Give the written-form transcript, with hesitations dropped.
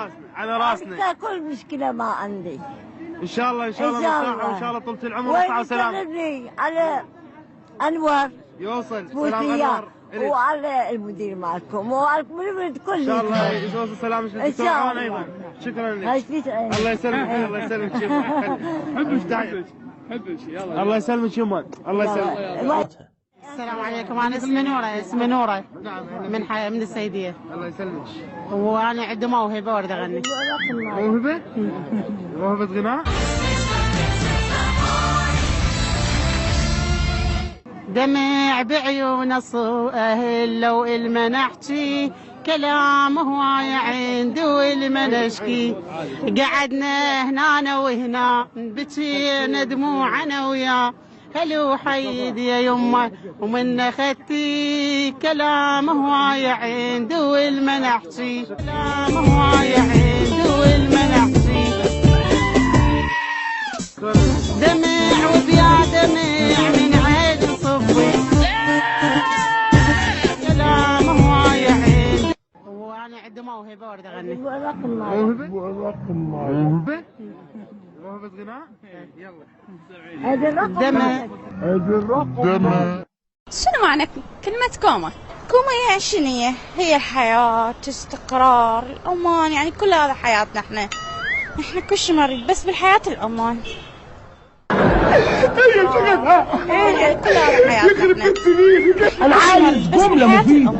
راسنا على راسنا. كل مشكلة ما عندي. ان شاء الله نصلحها وان شاء الله طولة العمر والصحة والسلامة. وين على انور يوصل سلام انور وعلى المدير مالكم وعلى الولد كله. ان شاء الله يوصل سلام للدكتور عوان ايضا. شكرا لك. الله يسلمك الله يسلمك يما. حبك يلا. الله يسلمك يما. الله يسلمك. السلام عليكم. انا اسمي نوره من السيديه. الله يسلمك. وانا عندي موهبه واريد اغني. موهبه؟ موهبه غناء؟ دمع بعيون الصؤهل لو الما نحكي كلام هواي عندي والما نشكي. قعدنا هنا وهنا بكينا دموعنا وياه هلو حيد يا يمه ومن اخذتي كلام هواي عندي والما نحكي. كلام هواي عندي والما نحكي. دمع وبيا دمع من عين صفي كلام هواي عندي. وانا عندي موهبه واريد اغني. موهبه؟ موهبه؟ موهبة غناء؟ يلا. دمع. شنو معنى كلمة كوما؟ كوما يعني شنو هي الحياة، استقرار، الأمان، يعني كل هذا حياتنا احنا كل شيء نريد بس بالحياة الأمان. كل هذا حياتنا احنا. انا عايز جمله مفيده.